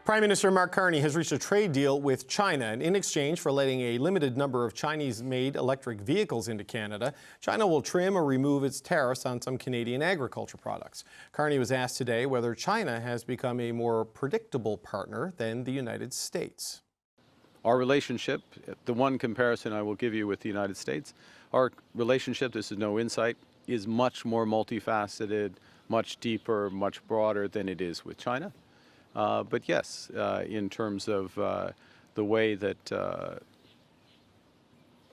Prime Minister Mark Carney has reached a trade deal with China, and in exchange for letting a limited number of Chinese-made electric vehicles into Canada, China will trim or remove its tariffs on some Canadian agriculture products. Carney was asked today whether China has become a more predictable partner than the United States. Our relationship, the one comparison I will give you with the United States, our relationship, this is no insight, is much more multifaceted, much deeper, much broader than it is with China. But yes, in terms of the way that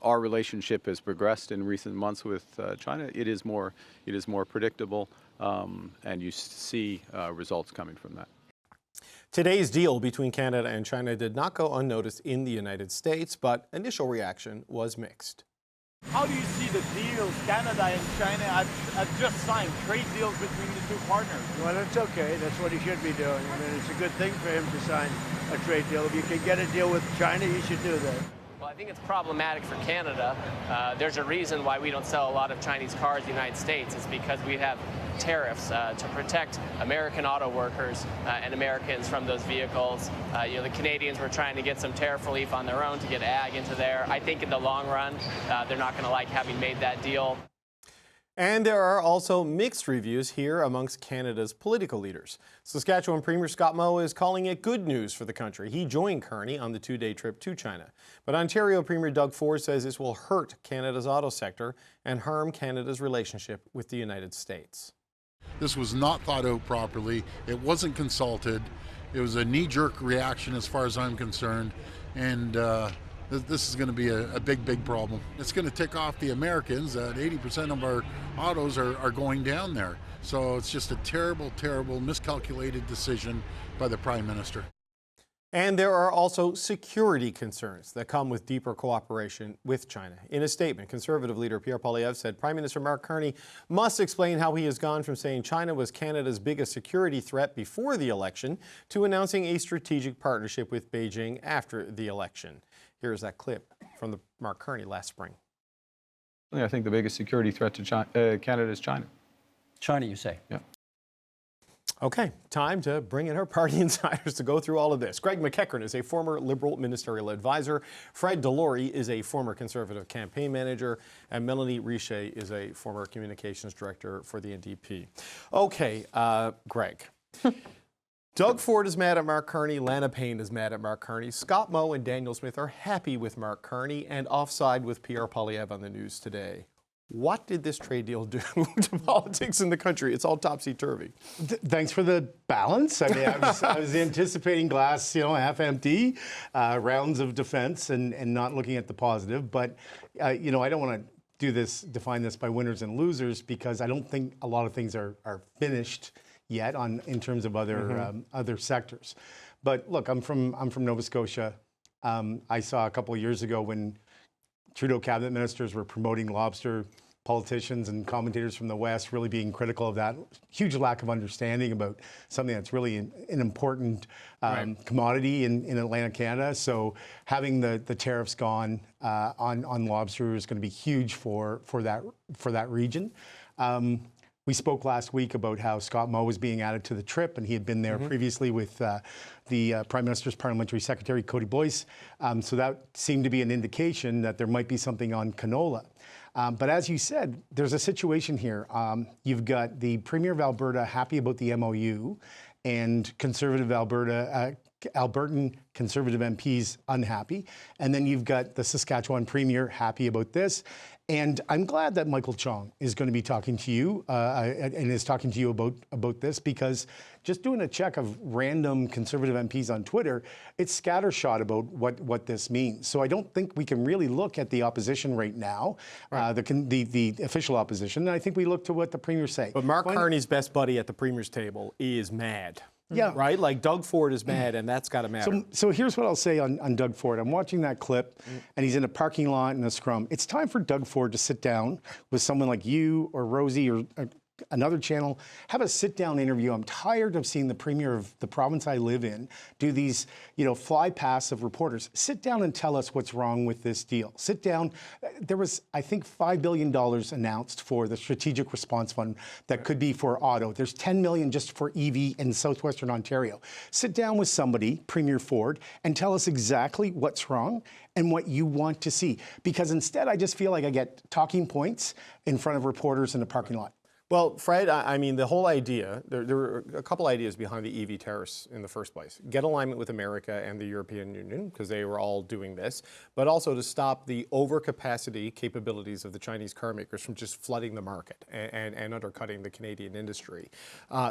our relationship has progressed in recent months with China, it is more predictable, and you see results coming from that. Today's deal between Canada and China did not go unnoticed in the United States, but initial reaction was mixed. How do you see the deals Canada and China have just signed, trade deals between the two partners? Well, it's okay. That's what he should be doing. I mean, it's a good thing for him to sign a trade deal. If you can get a deal with China, you should do that. Well, I think it's problematic for Canada. There's a reason why we don't sell a lot of Chinese cars in the United States. It's because we have tariffs to protect American auto workers and Americans from those vehicles. The Canadians were trying to get some tariff relief on their own to get ag into there. I think in the long run, they're not going to like having made that deal. And there are also mixed reviews here amongst Canada's political leaders. Saskatchewan Premier Scott Moe is calling it good news for the country. He joined Carney on the two-day trip to China. But Ontario Premier Doug Ford says this will hurt Canada's auto sector and harm Canada's relationship with the United States. This was not thought out properly. It wasn't consulted. It was a knee-jerk reaction as far as I'm concerned. And this is going to be a big problem. It's going to tick off the Americans that 80% of our autos are going down there. So it's just a terrible miscalculated decision by the Prime Minister. And there are also security concerns that come with deeper cooperation with China. In a statement, Conservative leader Pierre Poilievre said Prime Minister Mark Carney must explain how he has gone from saying China was Canada's biggest security threat before the election to announcing a strategic partnership with Beijing after the election. Here's that clip from the Mark Carney last spring. I think the biggest security threat to Canada is China. China, you say? Yeah. Okay, time to bring in our party insiders to go through all of this. Greg MacEachern is a former Liberal ministerial advisor. Fred DeLorey is a former Conservative campaign manager. And Melanie is a former communications director for the NDP. Okay, Greg. Doug Ford is mad at Mark Carney. Lana Payne is mad at Mark Carney. Scott Moe and Daniel Smith are happy with Mark Carney and offside with Pierre Poilievre on the news today. What did this trade deal do to politics in the country? It's all topsy-turvy. Thanks for the balance. I mean, I was anticipating glass, half empty, rounds of defense and not looking at the positive. But, I don't want to define this by winners and losers because I don't think a lot of things are finished yet in terms of other sectors. But look, I'm from Nova Scotia. I saw a couple of years ago when Trudeau cabinet ministers were promoting lobster, politicians and commentators from the West really being critical of that. Huge lack of understanding about something that's really an important commodity in Atlantic Canada. So having the tariffs gone on lobster is going to be huge for that region. We spoke last week about how Scott Moe was being added to the trip, and he had been there previously with the Prime Minister's Parliamentary Secretary, Cody Boyce. So that seemed to be an indication that there might be something on canola. But as you said, there's a situation here. You've got the Premier of Alberta happy about the MOU, and Albertan Conservative MPs unhappy. And then you've got the Saskatchewan Premier happy about this. And I'm glad that Michael Chong is going to be talking to you and is talking to you about this, because just doing a check of random Conservative MPs on Twitter, it's scattershot about what this means. So I don't think we can really look at the opposition right now, the official opposition. And I think we look to what the Premier's saying. But Mark Carney's best buddy at the Premier's table is mad. Yeah. Right? Like Doug Ford is mad, and that's got to matter. So here's what I'll say on Doug Ford. I'm watching that clip, and he's in a parking lot in a scrum. It's time for Doug Ford to sit down with someone like you or Rosie or another channel, have a sit-down interview. I'm tired of seeing the premier of the province I live in do these, fly past of reporters. Sit down and tell us what's wrong with this deal. Sit down. There was, I think, $5 billion announced for the Strategic Response Fund that could be for auto. There's $10 million just for EV in southwestern Ontario. Sit down with somebody, Premier Ford, and tell us exactly what's wrong and what you want to see. Because instead, I just feel like I get talking points in front of reporters in the parking lot. Well, Fred, I mean, the whole idea, there were a couple ideas behind the EV tariffs in the first place. Get alignment with America and the European Union, because they were all doing this, but also to stop the overcapacity capabilities of the Chinese car makers from just flooding the market and undercutting the Canadian industry.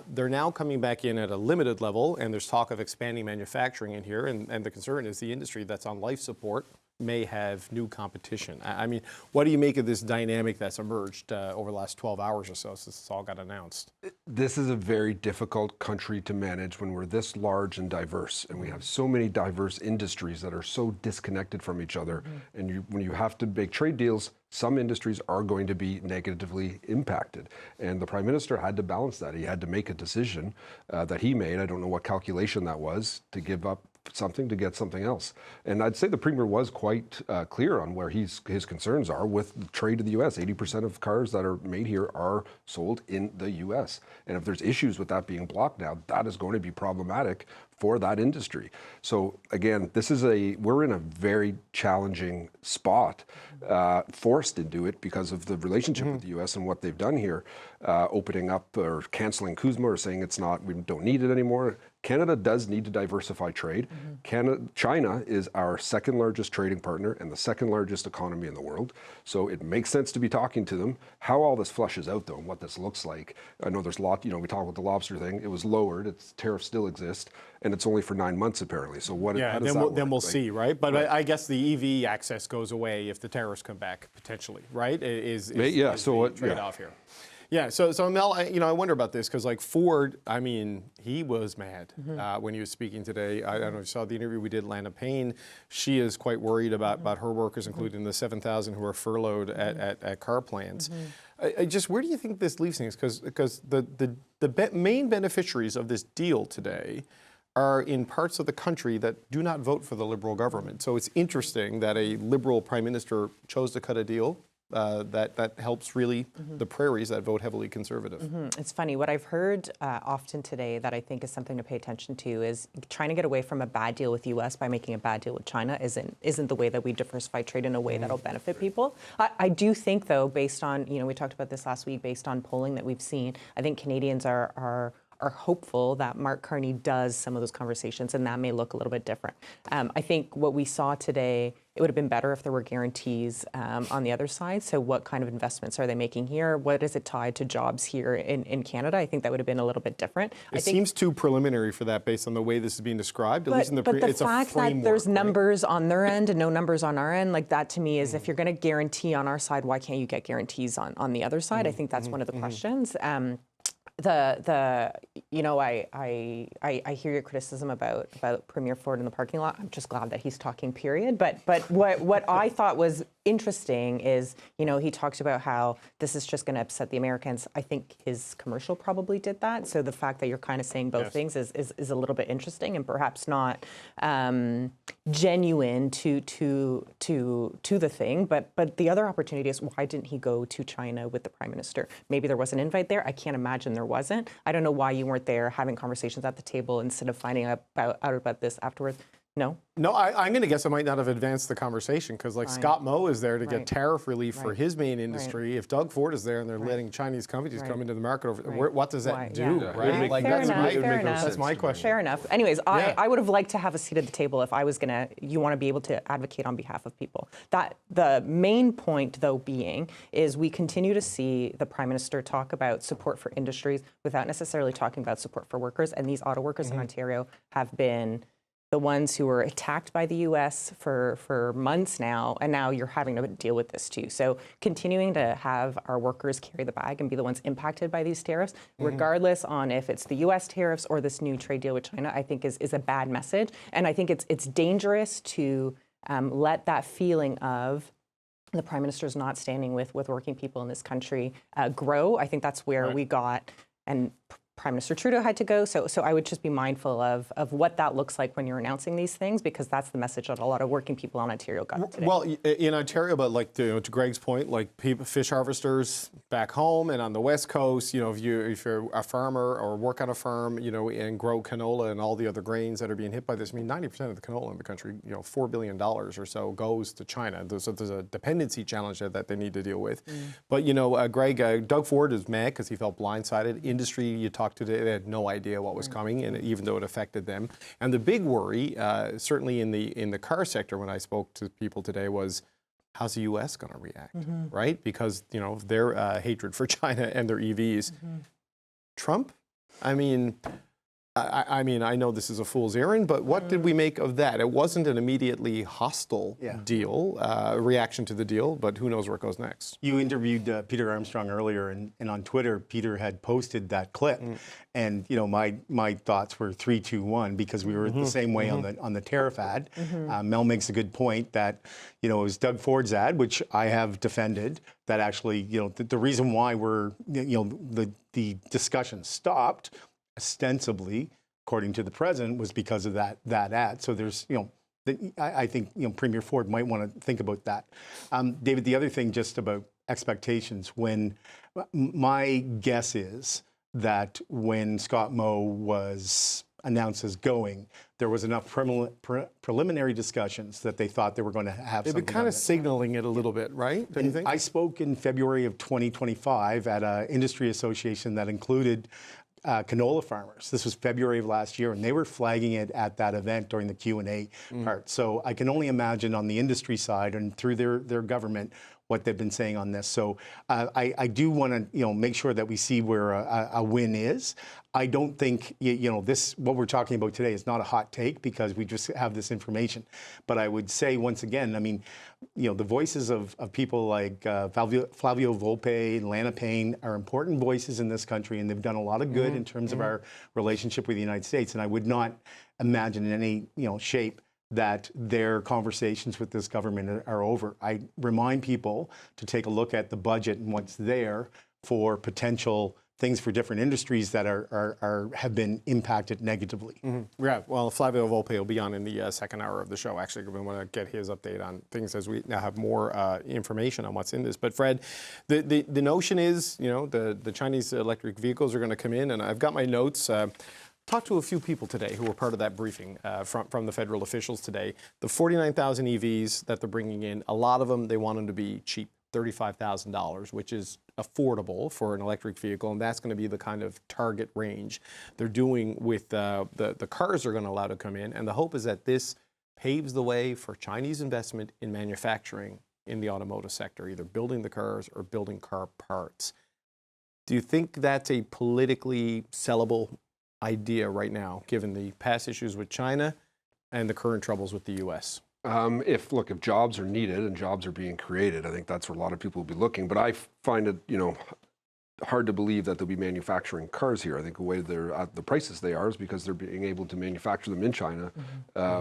They're now coming back in at a limited level, and there's talk of expanding manufacturing in here, and the concern is the industry that's on life support may have new competition. I mean, what do you make of this dynamic that's emerged over the last 12 hours or so since this all got announced? This is a very difficult country to manage when we're this large and diverse, and we have so many diverse industries that are so disconnected from each other. And when you have to make trade deals, some industries are going to be negatively impacted. And the Prime Minister had to balance that. He had to make a decision that he made. I don't know what calculation that was, to give up something to get something else. And I'd say the Premier was quite clear on where his concerns are with the trade to the U.S. 80% of cars that are made here are sold in the U.S. And if there's issues with that being blocked now, that is going to be problematic for that industry. So again, we're in a very challenging spot, forced into it because of the relationship with the U.S. and what they've done here, opening up or canceling CUSMA or saying we don't need it anymore. Canada does need to diversify trade. China is our second largest trading partner and the second largest economy in the world. So it makes sense to be talking to them. How all this flushes out though and what this looks like. I know there's a lot, we talk about the lobster thing. It was lowered, tariffs still exist, and it's only for 9 months apparently. So how does that work, then we'll see, right? But I guess the EV access goes away if the tariffs come back potentially, right? Is the trade-off here. Yeah, so Mel, I wonder about this because like Ford, I mean, he was mad when he was speaking today. I don't know if you saw the interview we did, Lana Payne. She is quite worried about her workers, including the 7,000 who are furloughed at car plants. Just where do you think this leaves things? Because the main beneficiaries of this deal today are in parts of the country that do not vote for the Liberal government. So it's interesting that a Liberal Prime Minister chose to cut a deal that helps really the prairies that vote heavily Conservative. It's funny, what I've heard often today that I think is something to pay attention to is trying to get away from a bad deal with the U.S. by making a bad deal with China isn't the way that we diversify trade in a way that'll benefit people. I do think, though, based on, we talked about this last week, based on polling that we've seen, I think Canadians are hopeful that Mark Carney does some of those conversations, and that may look a little bit different. I think what we saw today, it would have been better if there were guarantees on the other side. So what kind of investments are they making here? What is it tied to jobs here in Canada? I think that would have been a little bit different. It seems too preliminary for that based on the way this is being described, at least in the But the it's fact a framework, that there's right? numbers on their end and no numbers on our end, like that to me is if you're going to guarantee on our side, why can't you get guarantees on the other side? I think that's one of the questions. I hear your criticism about Premier Ford in the parking lot. I'm just glad that he's talking, period. But what I thought was interesting is, he talked about how this is just going to upset the Americans. I think his commercial probably did that. So the fact that you're kind of saying both things is a little bit interesting and perhaps not genuine to the thing. But the other opportunity is, why didn't he go to China with the Prime Minister? Maybe there was an invite there. I can't imagine there wasn't. I don't know why you weren't there having conversations at the table instead of finding out about this afterwards. No? No, I'm going to guess I might not have advanced the conversation because Scott Moe is there to get tariff relief for his main industry. If Doug Ford is there and they're letting Chinese companies come into the market, what does that do? Right? That's my question. Fair enough. Anyways, I would have liked to have a seat at the table if I was you want to be able to advocate on behalf of people. That the main point, though, being is we continue to see the Prime Minister talk about support for industries without necessarily talking about support for workers. And these auto workers in Ontario have been the ones who were attacked by the U.S. for months now, and now you're having to deal with this too. So continuing to have our workers carry the bag and be the ones impacted by these tariffs, regardless on if it's the U.S. tariffs or this new trade deal with China, I think is a bad message. And I think it's dangerous to let that feeling of the Prime Minister's not standing with working people in this country grow. I think that's where we got, and Prime Minister Trudeau had to go. So I would just be mindful of what that looks like when you're announcing these things, because that's the message that a lot of working people in Ontario got today. Well, in Ontario, but like to Greg's point, like fish harvesters back home and on the West Coast, if you're a farmer or work on a farm, and grow canola and all the other grains that are being hit by this. I mean, 90% of the canola in the country, $4 billion or so goes to China. So there's a dependency challenge there that they need to deal with. But Greg, Doug Ford is mad because he felt blindsided. Industry you talked today, they had no idea what was coming, and even though it affected them. And the big worry, certainly in the car sector, when I spoke to people today, was how's the U.S. going to react, right? Because of their hatred for China and their EVs. Trump, I mean, I know this is a fool's errand, but what did we make of that? It wasn't an immediately hostile deal, reaction to the deal, but who knows where it goes next. You interviewed Peter Armstrong earlier, and on Twitter, Peter had posted that clip. And my thoughts were 3, 2, 1, because we were the same way on the tariff ad. Mel makes a good point that it was Doug Ford's ad, which I have defended, that actually the reason why we're the discussion stopped, ostensibly, according to the president, was because of that ad. So there's, I think, Premier Ford might want to think about that. David, the other thing just about expectations, when my guess is that when Scott Moe was announced as going, there was enough preliminary discussions that they thought they were going to have something. They've been kind of signaling it a little bit, right? Don't you think? I spoke in February of 2025 at an industry association that included canola farmers. This was February of last year, and they were flagging it at that event during the Q&A part. So I can only imagine on the industry side and through their government what they've been saying on this. So I do want to make sure that we see where a win is. I don't think this, what we're talking about today, is not a hot take because we just have this information. But I would say once again, I mean, the voices of people like Flavio Volpe and Lana Payne are important voices in this country, and they've done a lot of good in terms of our relationship with the United States. And I would not imagine in any shape that their conversations with this government are over. I remind people to take a look at the budget and what's there for potential things for different industries that have been impacted negatively. Yeah, well, Flavio Volpe will be on in the second hour of the show. Actually, we want to get his update on things as we now have more information on what's in this. But Fred, the notion is, the Chinese electric vehicles are going to come in, and I've got my notes. Talked to a few people today who were part of that briefing from the federal officials today. The 49,000 EVs that they're bringing in, a lot of them, they want them to be cheap, $35,000, which is affordable for an electric vehicle, and that's going to be the kind of target range they're doing with the cars they're going to allow to come in. And the hope is that this paves the way for Chinese investment in manufacturing in the automotive sector, either building the cars or building car parts. Do you think that's a politically sellable idea right now, given the past issues with China and the current troubles with the U.S.? If jobs are needed and jobs are being created, I think that's where a lot of people will be looking. But I find it, hard to believe that they'll be manufacturing cars here. I think the way they're at the prices they are is because they're being able to manufacture them in China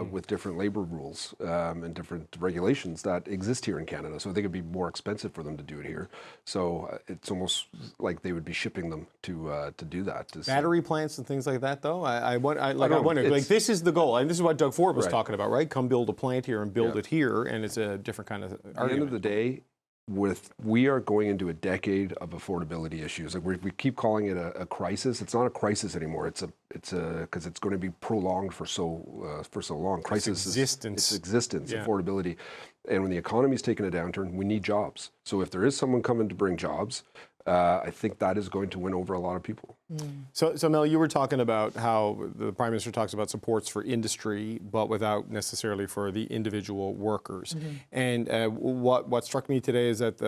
with different labor rules and different regulations that exist here in Canada. So I think it'd be more expensive for them to do it here. So it's almost like they would be shipping them to do that. Battery plants and things like that, though. I wonder, like this is the goal, and this is what Doug Ford was talking about, right? Come build a plant here and build it here, and it's a different kind of argument. At the end of the day, we are going into a decade of affordability issues. Like we keep calling it a crisis. It's not a crisis anymore. It's because it's going to be prolonged for so long. Crisis is its existence, affordability. And when the economy is taking a downturn, we need jobs. So if there is someone coming to bring jobs, I think that is going to win over a lot of people. So Mel, you were talking about how the Prime Minister talks about supports for industry, but without necessarily for the individual workers. And what struck me today is that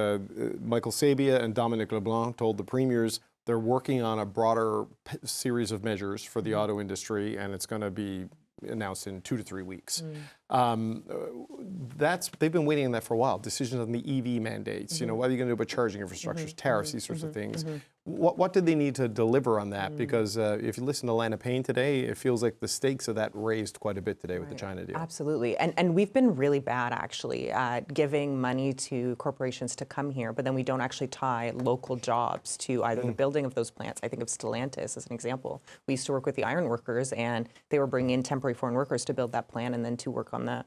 Michael Sabia and Dominic LeBlanc told the premiers they're working on a broader series of measures for the auto industry, and it's going to be announced in 2 to 3 weeks. They've been waiting on that for a while. Decisions on the EV mandates, what are you going to do about charging infrastructures, tariffs, these sorts of things. What did they need to deliver on that? Because if you listen to Lana Payne today, it feels like the stakes of that raised quite a bit today with the China deal. Absolutely. And we've been really bad, actually, at giving money to corporations to come here, but then we don't actually tie local jobs to either the building of those plants. I think of Stellantis as an example. We used to work with the iron workers, and they were bringing in temporary foreign workers to build that plant and then to work on the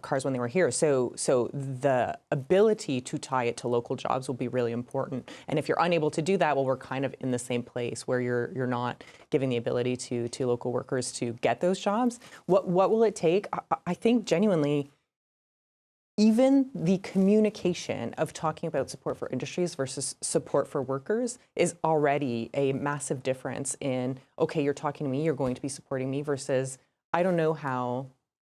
cars when they were here. So the ability to tie it to local jobs will be really important. And if you're unable to do that, well, we're kind of in the same place where you're not giving the ability to local workers to get those jobs. What will it take? I think genuinely, even the communication of talking about support for industries versus support for workers is already a massive difference in, okay, you're talking to me, you're going to be supporting me, versus I don't know how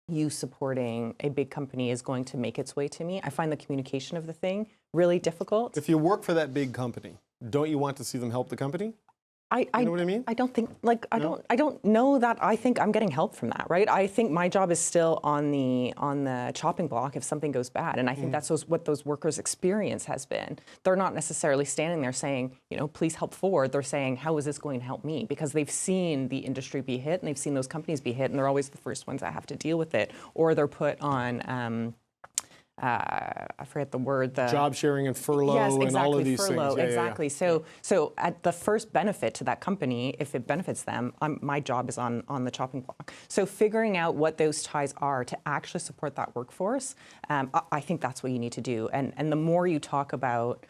you supporting a big company is going to make its way to me. I find the communication of the thing really difficult. If you work for that big company, don't you want to see them help the company? You know what I mean? I don't think, like, I don't know that I think I'm getting help from that, right? I think my job is still on the chopping block if something goes bad, and I think that's what those workers' experience has been. They're not necessarily standing there saying, you know, please help Ford. They're saying, how is this going to help me? Because they've seen the industry be hit, and they've seen those companies be hit, and they're always the first ones that have to deal with it, or they're put on. I forget the word. The job sharing and furlough, yes, exactly, and all of these furlough, things. Exactly. So at the first benefit to that company, if it benefits them, my job is on the chopping block. So figuring out what those ties are to actually support that workforce, I think that's what you need to do. And the more you talk about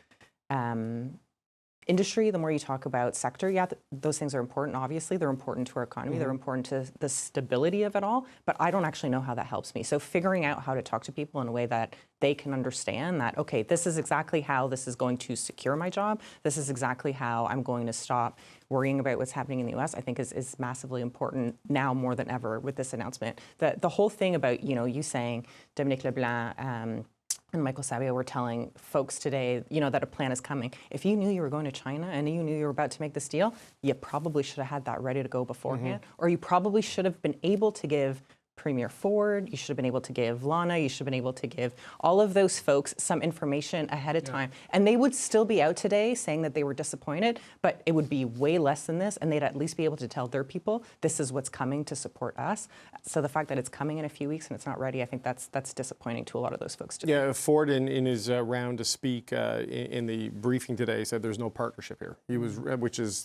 industry, the more you talk about sector, those things are important. Obviously, they're important to our economy. They're important to the stability of it all. But I don't actually know how that helps me. So figuring out how to talk to people in a way that they can understand that, okay, this is exactly how this is going to secure my job. This is exactly how I'm going to stop worrying about what's happening in the U.S., I think is massively important now more than ever with this announcement. The whole thing about, you saying, Dominique Leblanc, and Michael Sabia were telling folks today, that a plan is coming. If you knew you were going to China and you knew you were about to make this deal, you probably should have had that ready to go beforehand, or you probably should have been able to give Premier Ford, you should have been able to give Lana, you should have been able to give all of those folks some information ahead of time. And they would still be out today saying that they were disappointed, but it would be way less than this, and they'd at least be able to tell their people, this is what's coming to support us. So the fact that it's coming in a few weeks and it's not ready, I think that's disappointing to a lot of those folks today. Yeah, Ford in his round to speak in the briefing today said there's no partnership here. He was,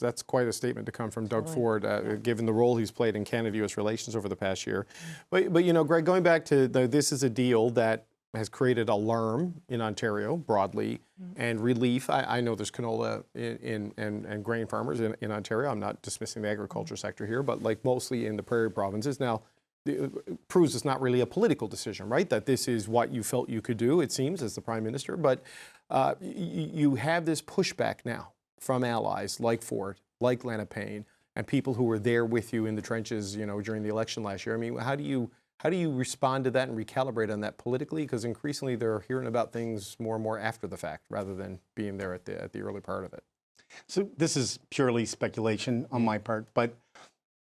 that's quite a statement to come from Doug Ford, given the role he's played in Canada-U.S. relations over the past year. But Greg, going back to this is a deal that has created alarm in Ontario broadly and relief. I know there's canola and grain farmers in Ontario. I'm not dismissing the agriculture sector here, but like mostly in the prairie provinces. Now, it proves it's not really a political decision, right? That this is what you felt you could do, it seems, as the Prime Minister. But you have this pushback now from allies like Ford, like Lana Payne, and people who were there with you in the trenches, during the election last year. I mean, how do you respond to that and recalibrate on that politically? Because increasingly they're hearing about things more and more after the fact rather than being there at the early part of it. So this is purely speculation on my part, but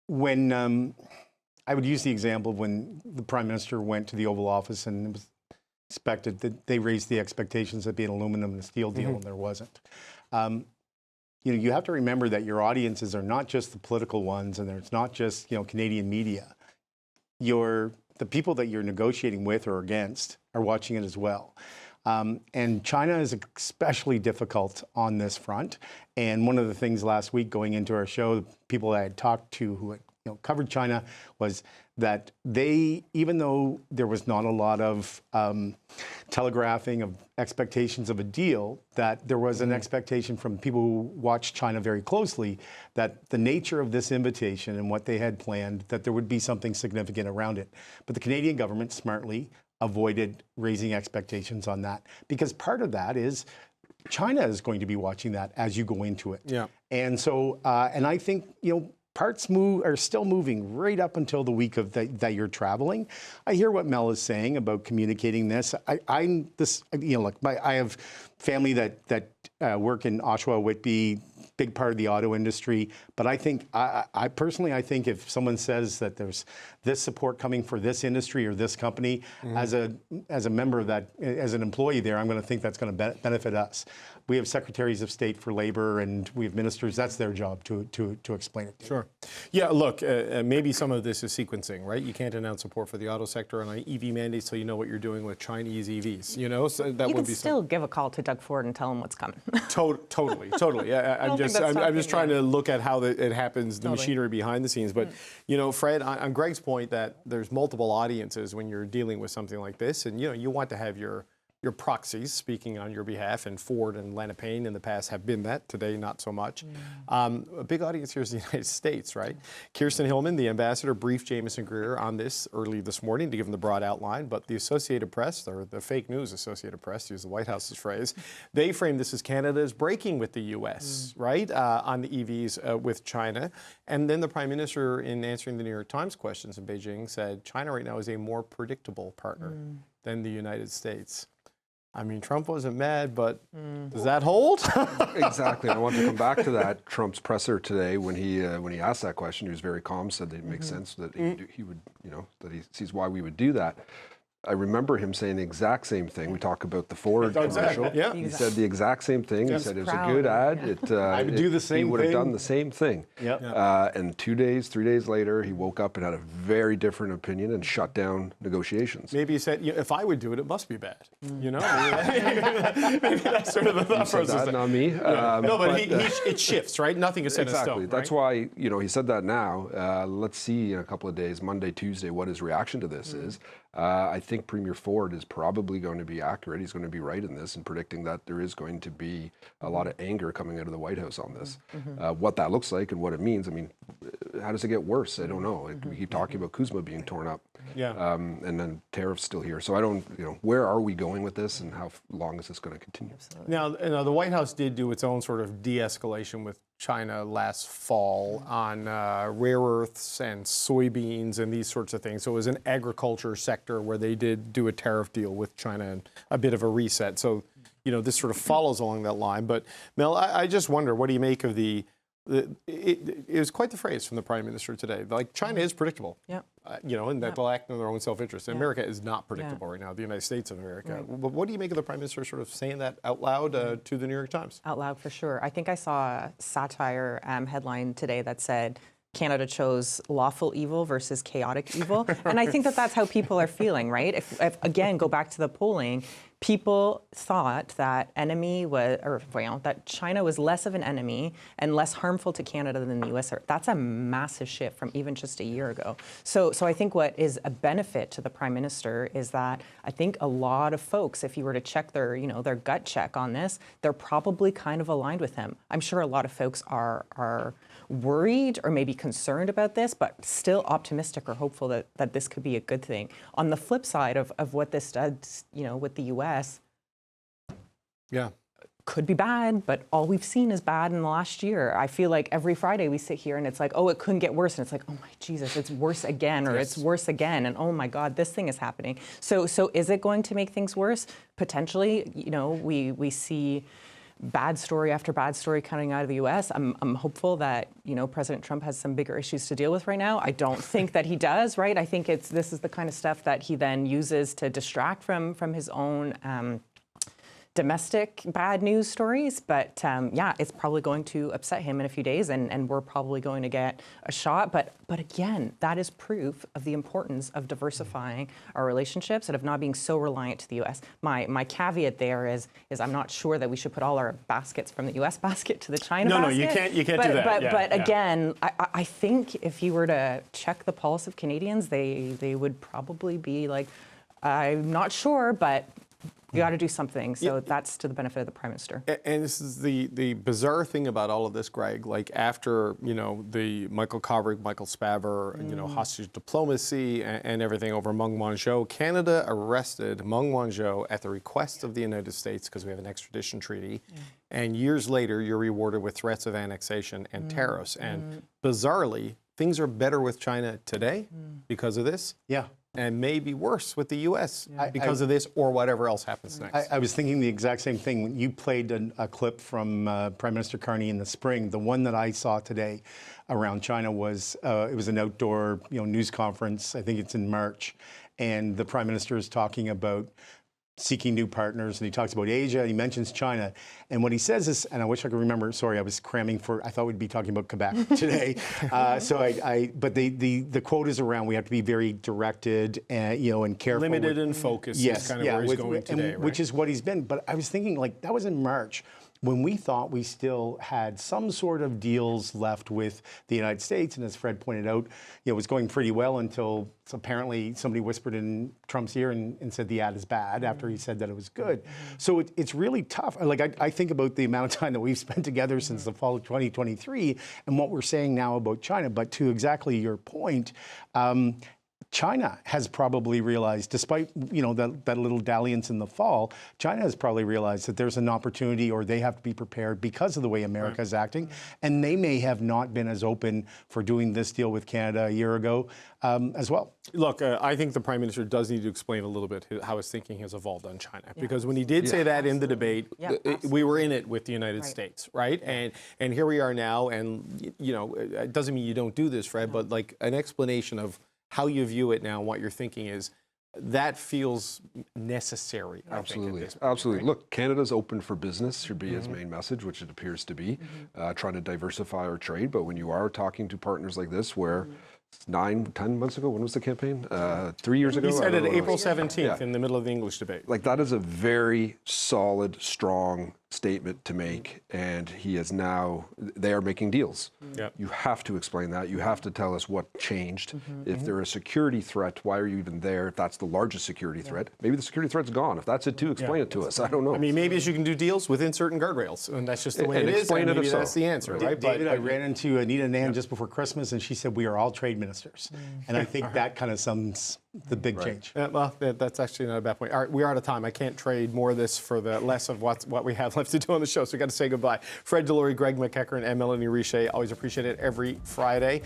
when I would use the example of when the Prime Minister went to the Oval Office and it was expected that they raised the expectations there'd be an aluminum and steel deal, and there wasn't. You have to remember that your audiences are not just the political ones, and it's not just Canadian media. The people that you're negotiating with or against are watching it as well. And China is especially difficult on this front. And one of the things last week going into our show, people I had talked to who had covered China, was that they, even though there was not a lot of telegraphing of expectations of a deal, that there was an expectation from people who watched China very closely that the nature of this invitation and what they had planned, that there would be something significant around it. But the Canadian government smartly avoided raising expectations on that, because part of that is China is going to be watching that as you go into it. Yeah. And so, and I think, parts are still moving right up until the week of that you're traveling. I hear what Mel is saying about communicating this. I have family that work in Oshawa, Whitby, big part of the auto industry. But I think, I personally, I think if someone says that there's this support coming for this industry or this company, as a member of that, as an employee there, I'm going to think that's going to benefit us. we have secretaries of state for labor and we have ministers. That's their job to explain it. Sure. Yeah, look, maybe some of this is sequencing, right? You can't announce support for the auto sector on EV mandates till you know what you're doing with Chinese EVs, you know? So that You would can be still give a call to Doug Ford and tell him what's coming. Totally. Yeah, I'm don't think that's just stopping trying to look at how it happens, the Totally. machinery behind the scenes. But, you know, Fred, on Greg's point that there's multiple audiences when you're dealing with something like this, and, you know, you want to have your proxies speaking on your behalf, and Ford and Lenape in the past have been that. Today, not so much. A big audience here is the United States, right? Kirsten Hillman, the ambassador, briefed Jameson Greer on this early this morning to give him the broad outline, but the Associated Press, or the fake news Associated Press, to use the White House's phrase, they framed this as Canada's breaking with the U.S., right, on the EVs with China. And then the Prime Minister, in answering the New York Times questions in Beijing, said China right now is a more predictable partner than the United States. I mean, Trump wasn't mad, but does that hold? Exactly. I want to come back to that. Trump's presser today, when he asked that question, he was very calm, said that it makes sense that he would, you know, that he sees why we would do that. I remember him saying the exact same thing. We talk about the Ford commercial. Yeah. He said the exact same thing. He said it was a good ad. I would do the same He would have thing. done the same thing. Yep. And 3 days later, he woke up and had a very different opinion and shut down negotiations. Maybe he said, you know, if I would do it, it must be bad. You know, maybe that's sort of the thought Said process. that, not me. No, but it shifts, right? Nothing is set in Exactly. stone. That's right? why, you know, he said that now. Let's see in a couple of days, Monday, Tuesday, what his reaction to this is. I think Premier Ford is probably going to be accurate. He's going to be right in this and predicting that there is going to be a lot of anger coming out of the White House on this. What that looks like and what it means, I mean, how does it get worse? I don't know. We keep talking about Kuzma being torn up. Yeah. And then tariffs still here. So I don't, you know, where are we going with this and how long is this going to continue? Now, the White House did do its own sort of de-escalation with China last fall on rare earths and soybeans and these sorts of things. So it was an agriculture sector where they did do a tariff deal with China and a bit of a reset. So, you know, this sort of follows along that line. But Mel, I just wonder, what do you make of it was quite the phrase from the Prime Minister today. Like, China is predictable. Yeah. You know, and that they'll act in their own self-interest. And America is not predictable right now, the United States of America. Right. But what do you make of the Prime Minister sort of saying that out loud to the New York Times? Out loud, for sure. I think I saw a satire headline today that said, Canada chose lawful evil versus chaotic evil. And I think that that's how people are feeling, right? If again, go back to the polling, people thought that that China was less of an enemy and less harmful to Canada than the U.S. That's a massive shift from even just a year ago. So I think what is a benefit to the Prime Minister is that I think a lot of folks, if you were to check their gut check on this, they're probably kind of aligned with him. I'm sure a lot of folks are worried or maybe concerned about this, but still optimistic or hopeful that this could be a good thing. On the flip side of what this does, with the U.S., could be bad, but all we've seen is bad in the last year. I feel like every Friday we sit here and it's like, oh, it couldn't get worse. And it's like, oh my Jesus, it's worse again, or it's worse again. And oh my God, this thing is happening. So is it going to make things worse? Potentially, we see bad story after bad story coming out of the U.S. I'm hopeful that, President Trump has some bigger issues to deal with right now. I don't think that he does, right? I think this is the kind of stuff that he then uses to distract from his own domestic bad news stories. But it's probably going to upset him in a few days, and we're probably going to get a shot. But again, that is proof of the importance of diversifying our relationships and of not being so reliant to the U.S. My caveat there is I'm not sure that we should put all our baskets from the U.S. basket to the China basket. No, you can't do that. But again, I think if you were to check the pulse of Canadians, they would probably be like, I'm not sure, but you got to do something. So that's to the benefit of the Prime Minister. And this is the bizarre thing about all of this, Greg. Like, after the Michael Kovrig, Michael Spavor, hostage diplomacy and everything over Meng Wanzhou, Canada arrested Meng Wanzhou at the request of the United States because we have an extradition treaty. And years later, you're rewarded with threats of annexation and tariffs. And bizarrely, things are better with China today because of this. Yeah. And maybe worse with the U.S. because of this or whatever else happens next. I was thinking the exact same thing. When you played a clip from Prime Minister Carney in the spring, the one that I saw today around China was, it was an outdoor news conference. I think it's in March. And the Prime Minister is talking about seeking new partners, and he talks about Asia, and he mentions China. And what he says is, and I wish I could remember, sorry, I was cramming I thought we'd be talking about Quebec today. But the quote is around, we have to be very directed and, and careful. Limited and focused is kind of where he's going today, right? Which is what he's been. But I was thinking, like, that was in March, when we thought we still had some sort of deals left with the United States. And as Fred pointed out, it was going pretty well until apparently somebody whispered in Trump's ear and said the ad is bad after he said that it was good. So it's really tough. Like, I think about the amount of time that we've spent together since the fall of 2023 and what we're saying now about China. But to exactly your point, China has probably realized, despite that little dalliance in the fall, China has probably realized that there's an opportunity, or they have to be prepared because of the way America is acting, and they may have not been as open for doing this deal with Canada a year ago as well. Look, I think the Prime Minister does need to explain a little bit how his thinking has evolved on China, because when he did say that in the debate, we were in it with the United States, right? And here we are now, and it doesn't mean you don't do this, Fred, but like an explanation of how you view it now and what your thinking is, that feels necessary. Absolutely, I think, at this point, absolutely. right? Look, Canada's open for business should be his main message, which it appears to be, trying to diversify our trade. But when you are talking to partners like this, where 9-10 months ago, when was the campaign? 3 years ago? He said it I don't know April when it was. 17th in the middle of the English debate. Like, that is a very solid, strong statement to make, and he is now, they are making deals. Yep. You have to explain that. You have to tell us what changed. If they're a security threat, why are you even there? If that's the largest security threat, maybe the security threat's gone. If that's it too, explain it to us. I don't know. I mean, maybe you can do deals within certain guardrails, and that's just the way it is. Explain and it maybe if so. that's the answer, right? David, I ran into Anita Nan just before Christmas, and she said, we are all trade ministers. And I think that kind of sums the big change. Well, that's actually not a bad point. All right, we're out of time. I can't trade more of this for the less of what we have left to do on the show, so we got to say goodbye. Fred DeLorey, Greg MacEachern, and Melanie Richer, always appreciate it every Friday.